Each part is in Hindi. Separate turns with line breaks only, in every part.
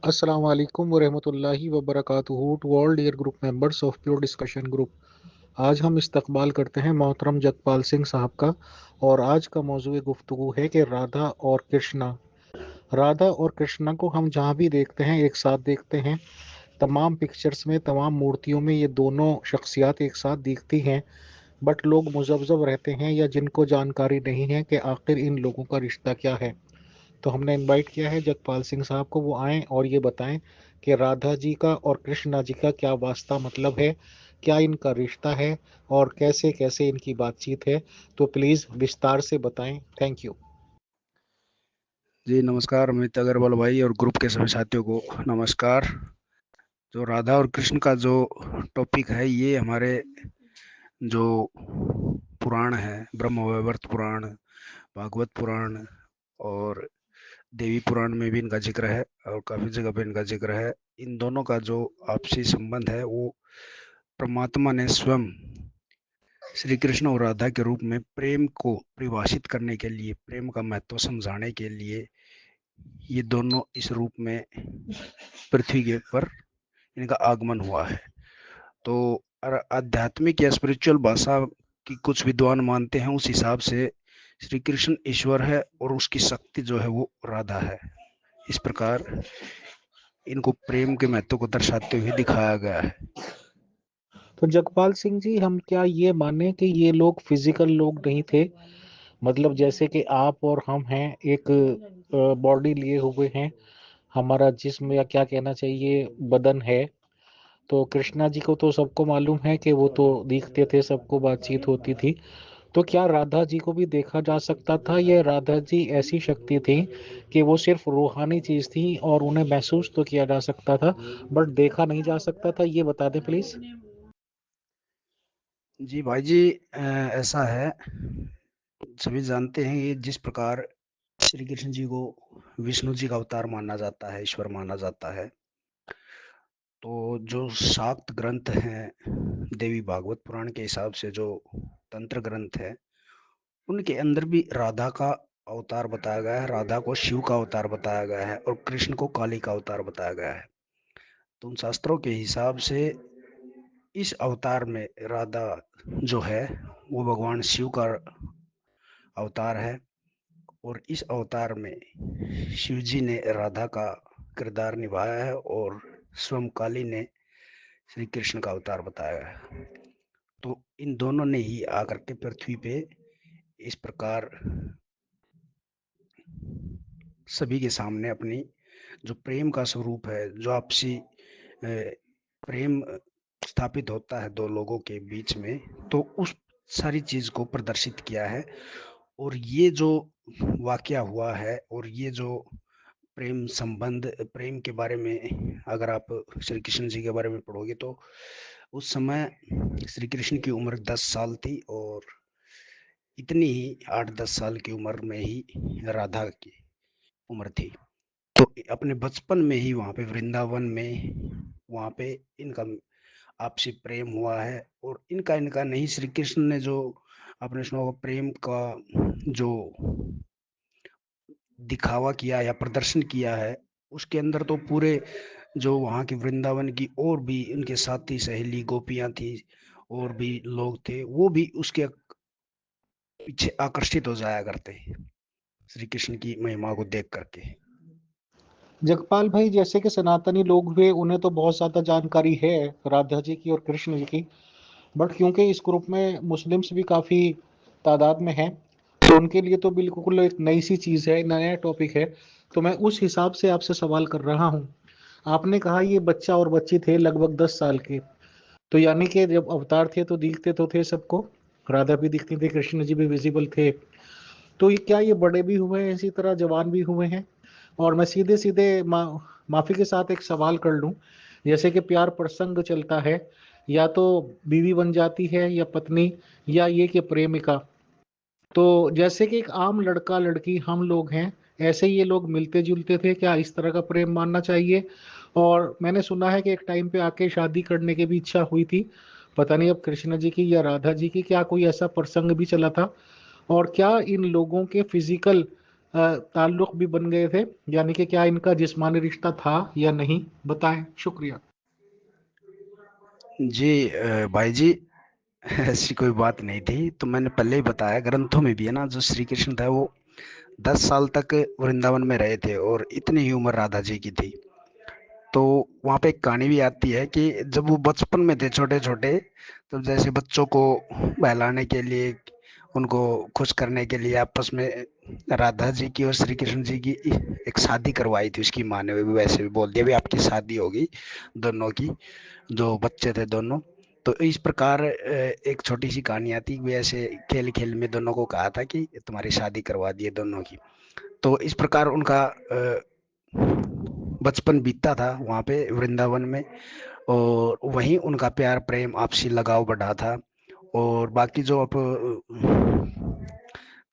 अस्सलाम वालेकुम वरहमतुल्लाहि वबरकातुहू to all dear group members of pure discussion group. आज हम इस्तकबाल करते हैं मोहतरम जगपाल सिंह साहब का। और आज का मौजूद गुफ्तगू है कि राधा और कृष्णा। राधा और कृष्णा को हम जहाँ भी देखते हैं एक साथ देखते हैं। तमाम पिक्चर्स में, तमाम मूर्तियों में ये दोनों शख्सियात एक साथ दिखती हैं। बट लोग मुजब्जब रहते हैं या जिनको जानकारी नहीं है कि आखिर इन लोगों का रिश्ता क्या है। तो हमने इनवाइट किया है जगपाल सिंह साहब को, वो आएँ और ये बताएं कि राधा जी का और कृष्णा जी का क्या वास्ता मतलब है, क्या इनका रिश्ता है और कैसे कैसे इनकी बातचीत है। तो प्लीज़ विस्तार से बताएं। Thank you.
जी नमस्कार अमित अग्रवाल भाई और ग्रुप के सभी साथियों को नमस्कार। जो राधा और कृष्ण का जो टॉपिक है, ये हमारे जो पुराण है, ब्रह्म वैवर्त पुराण, भागवत पुराण और देवी पुराण में भी इनका जिक्र है और काफी जगह पे इनका जिक्र है। इन दोनों का जो आपसी संबंध है वो परमात्मा ने स्वयं श्री कृष्ण और राधा के रूप में प्रेम को परिभाषित करने के लिए, प्रेम का महत्व समझाने के लिए ये दोनों इस रूप में पृथ्वी के ऊपर इनका आगमन हुआ है। तो आध्यात्मिक या स्पिरिचुअल भाषा की कुछ विद्वान मानते हैं, उस हिसाब से श्री कृष्ण ईश्वर है और उसकी शक्ति जो है वो राधा है। इस प्रकार इनको प्रेम के महत्व को दर्शाते हुए दिखाया गया है।
तो जगपाल सिंह जी, हम क्या ये माने कि ये लोग फिजिकल लोग नहीं थे? मतलब जैसे कि आप और हम हैं, एक बॉडी लिए हुए हैं, हमारा जिस्म या क्या कहना चाहिए बदन है। तो कृष्णा जी को तो सबको मालूम है कि वो तो दिखते थे, सबको बातचीत होती थी। तो क्या राधा जी को भी देखा जा सकता था? या राधा जी ऐसी शक्ति थी कि वो सिर्फ रूहानी चीज थी और उन्हें महसूस तो किया जा सकता था बट देखा नहीं जा सकता था? ये बता दें प्लीज।
जी भाई जी, ऐसा है, सभी जानते हैं ये जिस प्रकार श्री कृष्ण जी को विष्णु जी का अवतार माना जाता है, ईश्वर माना जाता है, तो जो शाक्त ग्रंथ हैं, देवी भागवत पुराण के हिसाब से जो तंत्र ग्रंथ है, उनके अंदर भी राधा का अवतार बताया गया है। राधा को शिव का अवतार बताया गया है और कृष्ण को काली का अवतार बताया गया है। तो उन शास्त्रों के हिसाब से इस अवतार में राधा जो है वो भगवान शिव का अवतार है और इस अवतार में शिव जी ने राधा का किरदार निभाया है और स्वयं काली ने श्री कृष्ण का अवतार बताया है। तो इन दोनों ने ही आकर के पृथ्वी पे इस प्रकार सभी के सामने अपनी जो प्रेम का स्वरूप है, जो आपसी प्रेम स्थापित होता है दो लोगों के बीच में, तो उस सारी चीज को प्रदर्शित किया है। और ये जो वाकया हुआ है और ये जो प्रेम संबंध, प्रेम के बारे में अगर आप श्री कृष्ण जी के बारे में पढ़ोगे तो उस समय श्री कृष्ण की उम्र 10 साल थी और इतनी ही 8-10 साल की उम्र में ही राधा की उम्र थी। तो अपने बचपन में ही वहाँ पे वृंदावन में वहाँ पे इनका आपसी प्रेम हुआ है। और इनका इनका नहीं, श्री कृष्ण ने जो आपने सुना होगा प्रेम का जो दिखावा किया या प्रदर्शन किया है, उसके अंदर तो पूरे जो वहाँ की वृंदावन की और भी उनके साथी सहेली गोपियां थी और भी लोग थे, वो भी उसके पीछे आकर्षित हो जाया करते श्री कृष्ण की महिमा को देख करके।
जगपाल भाई, जैसे कि सनातनी लोग हुए, उन्हें तो बहुत ज्यादा जानकारी है राधा जी की और कृष्ण जी की। बट क्योंकि इस ग्रुप में मुस्लिम्स भी काफी तादाद में हैं, तो उनके लिए तो बिल्कुल एक नई सी चीज है, नया टॉपिक है। तो मैं उस हिसाब से आपसे सवाल कर रहा हूँ। आपने कहा ये बच्चा और बच्ची थे लगभग 10 साल के, तो यानी कि जब अवतार थे तो दिखते तो थे सबको, राधा भी दिखती थी, कृष्ण जी भी विजिबल थे। तो ये क्या ये बड़े भी हुए हैं, इसी तरह जवान भी हुए हैं? और मैं सीधे सीधे माफी के साथ एक सवाल कर लूं। जैसे कि प्यार प्रसंग चलता है, या तो बीवी बन जाती है या पत्नी, या ये कि प्रेमिका। तो जैसे कि एक आम लड़का लड़की हम लोग हैं, ऐसे ये लोग मिलते जुलते थे क्या? इस तरह का प्रेम मानना चाहिए? और मैंने सुना है कि एक टाइम पे आके शादी करने की भी इच्छा हुई थी, पता नहीं अब कृष्ण जी की या राधा जी की, क्या कोई ऐसा प्रसंग भी चला था? और क्या इन लोगों के फिजिकल ताल्लुक भी बन गए थे, यानी कि क्या इनका जिस्मानी रिश्ता था या नहीं, बताएं। शुक्रिया।
जी भाई जी, ऐसी कोई बात नहीं थी। तो मैंने पहले ही बताया, ग्रंथों में भी है ना, जो श्री कृष्ण था वो 10 साल तक वृंदावन में रहे थे और इतनी ही उम्र राधा जी की थी। तो वहाँ पे एक कहानी भी आती है कि जब वो बचपन में थे छोटे छोटे, तो जैसे बच्चों को बहलाने के लिए, उनको खुश करने के लिए आपस में राधा जी की और श्री कृष्ण जी की एक शादी करवाई थी। उसकी माँ ने भी वैसे भी बोल दिया भी आपकी शादी होगी दोनों की, जो बच्चे थे दोनों। तो इस प्रकार एक छोटी सी कहानी आती है, ऐसे खेल खेल में दोनों को कहा था कि तुम्हारी शादी करवा दिए दोनों की। तो इस प्रकार उनका बचपन बीतता था वहाँ पे वृंदावन में, और वहीं उनका प्यार प्रेम आपसी लगाव बढ़ा था। और बाकी जो आप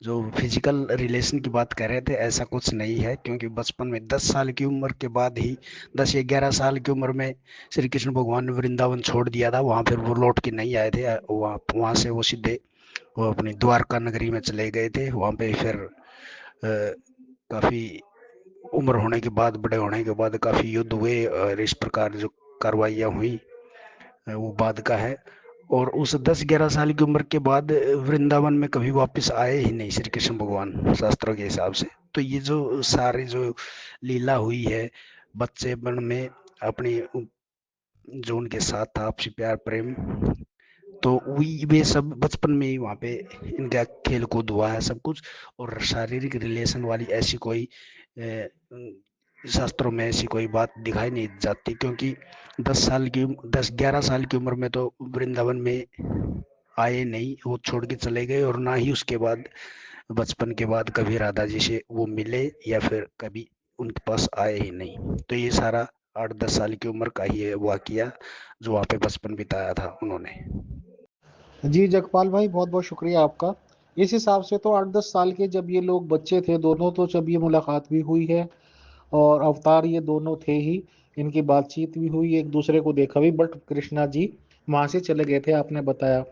जो फिजिकल रिलेशन की बात कर रहे थे, ऐसा कुछ नहीं है, क्योंकि बचपन में 10 साल की उम्र के बाद ही, 10 या 11 साल की उम्र में श्री कृष्ण भगवान ने वृंदावन छोड़ दिया था। वहाँ फिर वो लौट के नहीं आए थे। वहाँ से वो सीधे वो अपनी द्वारका नगरी में चले गए थे। वहाँ पे फिर काफी उम्र होने के बाद, बड़े होने के बाद काफी युद्ध हुए और इस प्रकार जो कार्रवाइयाँ हुई वो बाद का है। और उस 10-11 साल की उम्र के बाद वृंदावन में कभी वापस आए ही नहीं श्री कृष्ण भगवान, शास्त्रों के हिसाब से। तो ये जो सारी जो लीला हुई है बच्चेपन में, अपनी जो उनके साथ था आपसी प्यार प्रेम, तो वही वे सब बचपन में ही वहाँ पे इनका खेल कूद हुआ है सब कुछ। और शारीरिक रिलेशन वाली ऐसी कोई शास्त्रों में ऐसी कोई बात दिखाई नहीं जाती, क्योंकि 10 11 साल की उम्र में तो वृंदावन में आए नहीं, वो छोड़ के चले गए। और ना ही उसके बाद बचपन के बाद कभी राधा जी से वो मिले या फिर कभी उनके पास आए ही नहीं। तो ये सारा 8-10 साल की उम्र का ही है वाकया, जो वहाँ पे बचपन बिताया था उन्होंने।
जी जगपाल भाई, बहुत बहुत शुक्रिया आपका। इस हिसाब से तो 8-10 साल के जब ये लोग बच्चे थे दोनों, तो जब ये मुलाकात भी हुई है और अवतार ये दोनों थे ही, इनकी बातचीत भी हुई, एक दूसरे को देखा भी, बट कृष्णा जी वहां से चले गए थे, आपने बताया।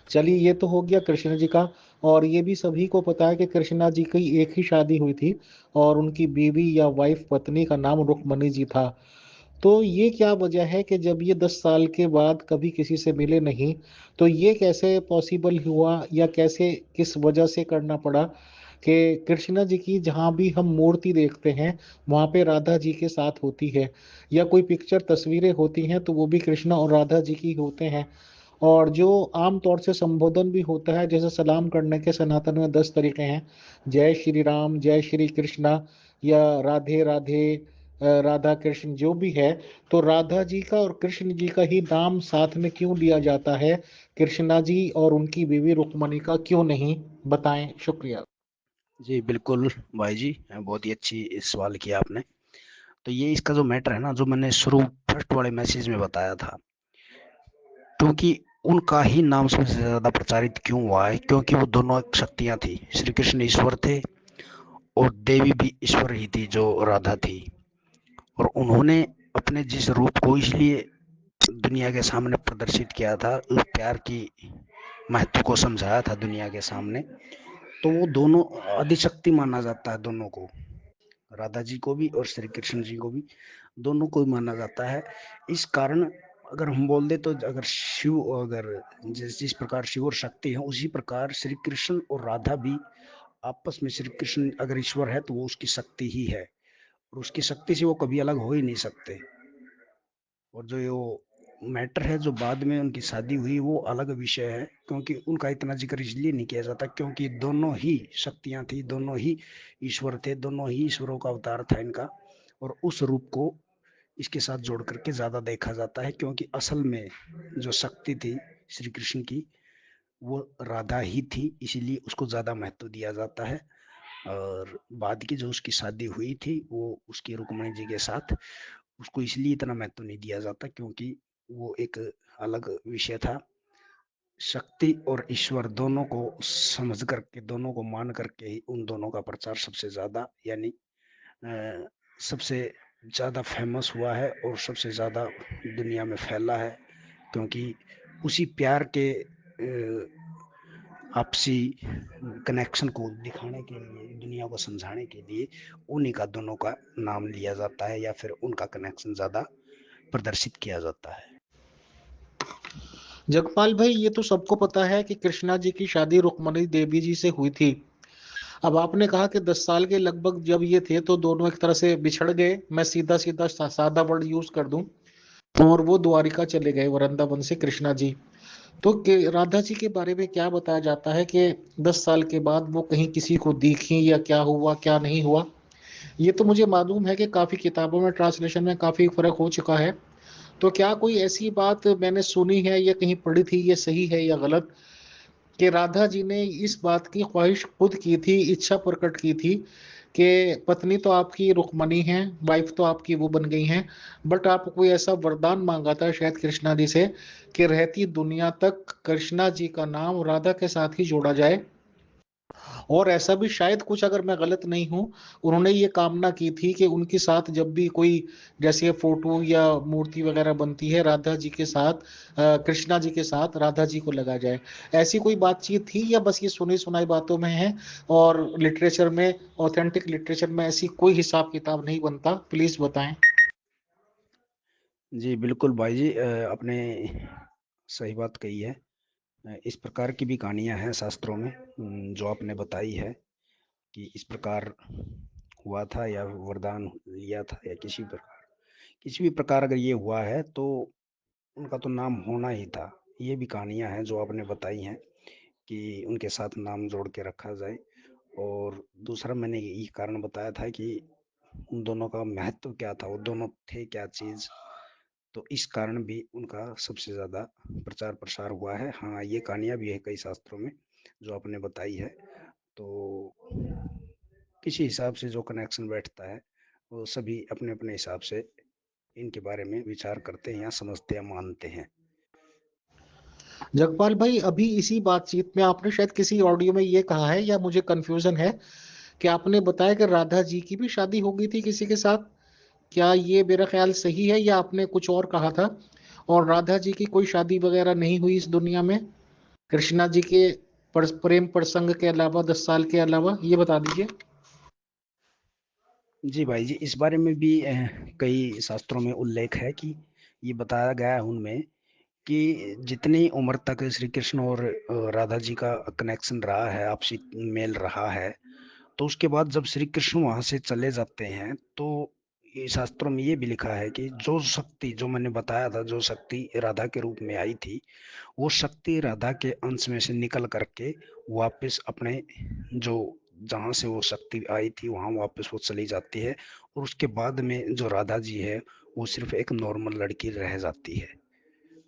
चलिए, ये तो हो गया कृष्ण जी का। और ये भी सभी को पता है कि कृष्णा जी की एक ही शादी हुई थी और उनकी बीवी या वाइफ पत्नी का नाम रुक्मणी जी था। तो ये क्या वजह है कि जब ये 10 साल के बाद कभी किसी से मिले नहीं, तो ये कैसे पॉसिबल हुआ या कैसे किस वजह से करना पड़ा कि कृष्णा जी की जहाँ भी हम मूर्ति देखते हैं वहाँ पे राधा जी के साथ होती है, या कोई पिक्चर तस्वीरें होती हैं तो वो भी कृष्णा और राधा जी की होते हैं। और जो आम तौर से संबोधन भी होता है, जैसे सलाम करने के सनातन में 10 तरीके हैं, जय श्री राम, जय श्री कृष्णा, या राधे राधे, राधा कृष्ण जो भी है। तो राधा जी का और कृष्ण जी का ही नाम साथ में क्यों लिया जाता है, कृष्णा जी और उनकी बीवी रुक्मणी का क्यों नहीं, बताएं। शुक्रिया।
जी बिल्कुल भाई जी, बहुत ही अच्छी सवाल किया आपने। तो ये इसका जो मैटर है ना, जो मैंने शुरू फर्स्ट वाले मैसेज में बताया था, क्योंकि उनका ही नाम सबसे ज्यादा प्रचारित क्यों हुआ है, क्योंकि वो दोनों एक शक्तियां थी। श्री कृष्ण ईश्वर थे और देवी भी ईश्वर ही थी जो राधा थी। और उन्होंने अपने जिस रूप को इसलिए दुनिया के सामने प्रदर्शित किया था, उस प्यार की महत्व को समझाया था दुनिया के सामने। तो वो दोनों आदिशक्ति माना जाता है दोनों को, राधा जी को भी और श्री कृष्ण जी को भी, दोनों को माना जाता है। इस कारण अगर हम बोल दे तो, अगर शिव, अगर जिस प्रकार शिव और शक्ति है, उसी प्रकार श्री कृष्ण और राधा भी आपस में, श्री कृष्ण अगर ईश्वर है तो वो उसकी शक्ति ही है, और उसकी शक्ति से वो कभी अलग हो ही नहीं सकते। और जो ये मैटर है जो बाद में उनकी शादी हुई, वो अलग विषय है, क्योंकि उनका इतना जिक्र इसलिए नहीं किया जाता क्योंकि दोनों ही शक्तियां थी, दोनों ही ईश्वर थे, दोनों ही ईश्वरों का अवतार था इनका। और उस रूप को इसके साथ जोड़ करके ज्यादा देखा जाता है, क्योंकि असल में जो शक्ति थी श्री कृष्ण की, वो राधा ही थी, इसीलिए उसको ज्यादा महत्व दिया जाता है। और बाद की जो उसकी शादी हुई थी वो उसकी रुक्मणी जी के साथ, उसको इसलिए इतना महत्व नहीं दिया जाता क्योंकि वो एक अलग विषय था। शक्ति और ईश्वर दोनों को समझ करके, दोनों को मान करके ही उन दोनों का प्रचार सबसे ज्यादा, यानी सबसे ज्यादा फेमस हुआ है और सबसे ज्यादा दुनिया में फैला है। क्योंकि उसी प्यार के आपसी कनेक्शन को दिखाने के लिए, दुनिया को समझाने के लिए उन्हीं का दोनों का नाम लिया जाता है या फिर उनका कनेक्शन ज़्यादा प्रदर्शित किया जाता है।
जगपाल भाई, ये तो सबको पता है कि कृष्णा जी की शादी रुक्मणी देवी जी से हुई थी। अब आपने कहा कि 10 साल के लगभग जब ये थे तो दोनों एक तरह से बिछड़ गए, मैं सीधा सीधा सादा वर्ड यूज कर दूं, और वो द्वारिका चले गए वृंदावन से कृष्णा जी। तो राधा जी के बारे में क्या बताया जाता है कि 10 साल के बाद वो कहीं किसी को दिखी, या क्या हुआ क्या नहीं हुआ? ये तो मुझे मालूम है कि काफी किताबों में ट्रांसलेशन में काफी फर्क हो चुका है। तो क्या कोई ऐसी बात मैंने सुनी है या कहीं पढ़ी थी, ये सही है या गलत, कि राधा जी ने इस बात की ख्वाहिश खुद की थी, इच्छा प्रकट की थी कि पत्नी तो आपकी रुक्मणी है, वाइफ तो आपकी वो बन गई हैं, बट आप कोई ऐसा वरदान मांगा था शायद कृष्णा जी से कि रहती दुनिया तक कृष्णा जी का नाम राधा के साथ ही जोड़ा जाए। और ऐसा भी शायद कुछ, अगर मैं गलत नहीं हूं, उन्होंने ये कामना की थी कि उनके साथ जब भी कोई जैसे फोटो या मूर्ति वगैरह बनती है राधा जी के साथ, कृष्णा जी के साथ राधा जी को लगा जाए। ऐसी कोई बातचीत थी या बस ये सुनी सुनाई बातों में है, और लिटरेचर में, ऑथेंटिक लिटरेचर में ऐसी कोई हिसाब किताब नहीं बनता? प्लीज बताएं।
जी बिल्कुल भाई जी, आपने सही बात कही है। इस प्रकार की भी कहानियां हैं शास्त्रों में, जो आपने बताई है कि इस प्रकार हुआ था या वरदान लिया था या किसी भी प्रकार अगर ये हुआ है तो उनका तो नाम होना ही था। ये भी कहानियां हैं जो आपने बताई हैं कि उनके साथ नाम जोड़ के रखा जाए। और दूसरा मैंने ये कारण बताया था कि उन दोनों का महत्व क्या था, वो दोनों थे क्या चीज़। तो इस कारण भी उनका सबसे ज़्यादा प्रचार प्रसार हुआ है। हाँ, ये कहानियाँ भी है कई शास्त्रों में जो आपने बताई है। तो किसी हिसाब से जो कनेक्शन बैठता है वो सभी अपने अपने हिसाब से इनके बारे में विचार करते हैं या समझते हैं, मानते हैं।
जगपाल भाई, अभी इसी बातचीत में आपने शायद किसी ऑडियो में ये कहा है, या मुझे कंफ्यूजन है, कि आपने बताया कि राधा जी की भी शादी हो गई थी किसी के साथ। क्या ये मेरा ख्याल सही है, या आपने कुछ और कहा था? और राधा जी की कोई शादी वगैरह नहीं हुई इस दुनिया में कृष्णा जी के प्रेम प्रसंग के अलावा, 10 साल के अलावा? ये बता दीजिए।
जी भाई जी, इस बारे में भी कई शास्त्रों में उल्लेख है कि ये बताया गया है उनमें कि जितनी उम्र तक श्री कृष्ण और राधा जी का कनेक्शन रहा है, आपसी मेल रहा है, तो उसके बाद जब श्री कृष्ण वहां से चले जाते हैं तो ये शास्त्रों में ये भी लिखा है कि जो शक्ति, जो मैंने बताया था, जो शक्ति राधा के रूप में आई थी, वो शक्ति राधा के अंश में से निकल करके वापस अपने जो जहाँ से वो शक्ति आई थी वहाँ वापस वो चली जाती है। और उसके बाद में जो राधा जी है वो सिर्फ एक नॉर्मल लड़की रह जाती है।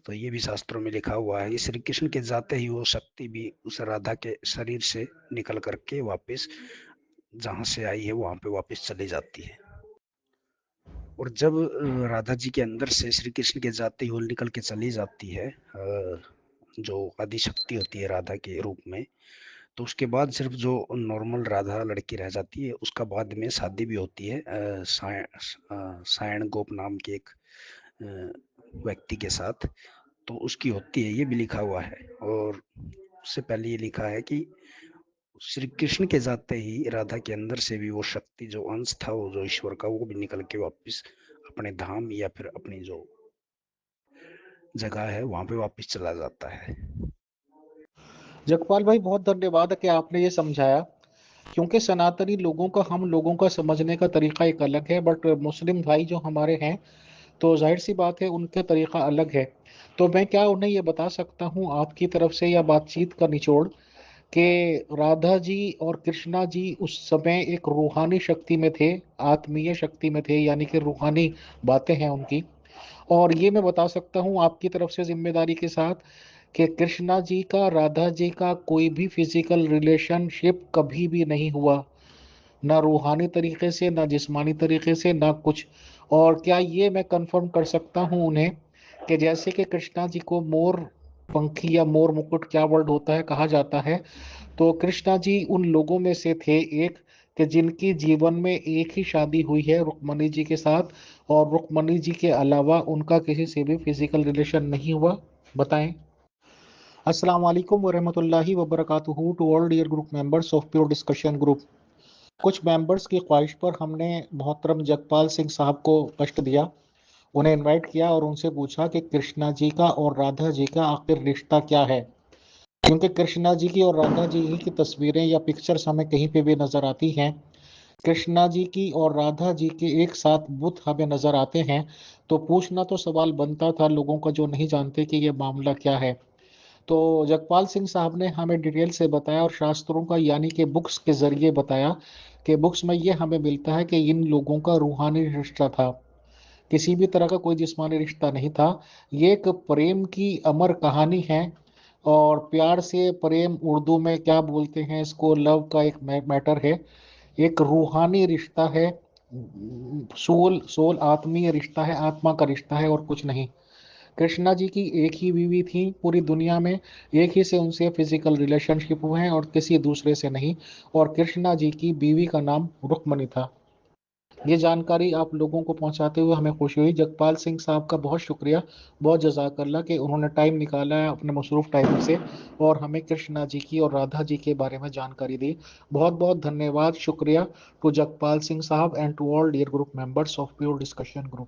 तो ये भी शास्त्रों में लिखा हुआ है कि श्री कृष्ण के जाते ही वो शक्ति भी उस राधा के शरीर से निकल करके वापस जहाँ से आई है वहां पे वापस चली जाती है। और जब राधा जी के अंदर से श्री कृष्ण के जाते ही वो निकल के चली जाती है, जो आदि शक्ति होती है राधा के रूप में, तो उसके बाद सिर्फ जो नॉर्मल राधा लड़की रह जाती है। उसका बाद में शादी भी होती है सायण गोप नाम के एक व्यक्ति के साथ। तो उसकी होती है, ये भी लिखा हुआ है। और उससे पहले ये लिखा है कि श्री कृष्ण के जाते ही राधा के अंदर से भी वो शक्ति, जो अंश था, वो जो ईश्वर का, वो भी निकल के वापस अपने धाम या फिर अपनी जो जगह है वहां पे वापस चला जाता है।
जगपाल भाई, बहुत धन्यवाद कि आपने ये समझाया, क्योंकि सनातनी लोगों का, हम लोगों का समझने का तरीका एक अलग है, बट मुस्लिम भाई जो हमारे हैं, तो जाहिर सी बात है उनका तरीका अलग है। तो मैं क्या उन्हें ये बता सकता हूँ आपकी तरफ से, या बातचीत का निचोड़, कि राधा जी और कृष्णा जी उस समय एक रूहानी शक्ति में थे, आत्मीय शक्ति में थे, यानी कि रूहानी बातें हैं उनकी। और ये मैं बता सकता हूँ आपकी तरफ से जिम्मेदारी के साथ, कि कृष्णा जी का राधा जी का कोई भी फिजिकल रिलेशनशिप कभी भी नहीं हुआ, ना रूहानी तरीके से, ना जिस्मानी तरीके से, ना कुछ। और क्या ये मैं कंफर्म कर सकता हूँ उन्हें, कि जैसे कि कृष्णा जी को मोर पंखी या मोर मुकुट, क्या वर्ड होता है, कहा जाता है, तो कृष्णा जी उन लोगों में से थे एक, कि जिनकी जीवन में एक ही शादी हुई है रुक्मणी जी के साथ, और रुक्मणी जी के अलावा उनका किसी से भी फिजिकल रिलेशन नहीं हुआ? बताएं। अस्सलाम वालेकुम व रहमतुल्लाहि व बरकातुहू to all dear group members of pure discussion group. कुछ मेंबर्स की ख्वाहिश पर हमने मोहतरम जगपाल सिंह साहब को कष्ट दिया, उन्हें इनवाइट किया और उनसे पूछा कि कृष्णा जी का और राधा जी का आखिर रिश्ता क्या है। क्योंकि कृष्णा जी की और राधा जी की तस्वीरें या पिक्चर्स हमें कहीं पे भी नजर आती हैं, कृष्णा जी की और राधा जी के एक साथ बुत हमें नजर आते हैं, तो पूछना तो सवाल बनता था लोगों का जो नहीं जानते कि ये मामला क्या है। तो जगपाल सिंह साहब ने हमें डिटेल से बताया और शास्त्रों का यानी कि बुक्स के ज़रिए बताया कि बुक्स में ये हमें मिलता है कि इन लोगों का रूहानी रिश्ता था, किसी भी तरह का कोई जिस्मानी रिश्ता नहीं था। ये एक प्रेम की अमर कहानी है और प्यार से प्रेम उर्दू में क्या बोलते हैं इसको, लव का एक मैटर है, एक रूहानी रिश्ता है, सोल सोल आत्मीय रिश्ता है, आत्मा का रिश्ता है और कुछ नहीं। कृष्णा जी की एक ही बीवी थी पूरी दुनिया में, एक ही से उनसे फिजिकल रिलेशनशिप हुए हैं और किसी दूसरे से नहीं। और कृष्णा जी की बीवी का नाम रुक्मणी था। ये जानकारी आप लोगों को पहुंचाते हुए हमें खुशी हुई। जगपाल सिंह साहब का बहुत शुक्रिया, बहुत जजाकल्ला कि उन्होंने टाइम निकाला है अपने मसरूफ टाइम से और हमें कृष्णा जी की और राधा जी के बारे में जानकारी दी। बहुत बहुत धन्यवाद, शुक्रिया टू जगपाल सिंह साहब and to all dear group members of pure discussion group.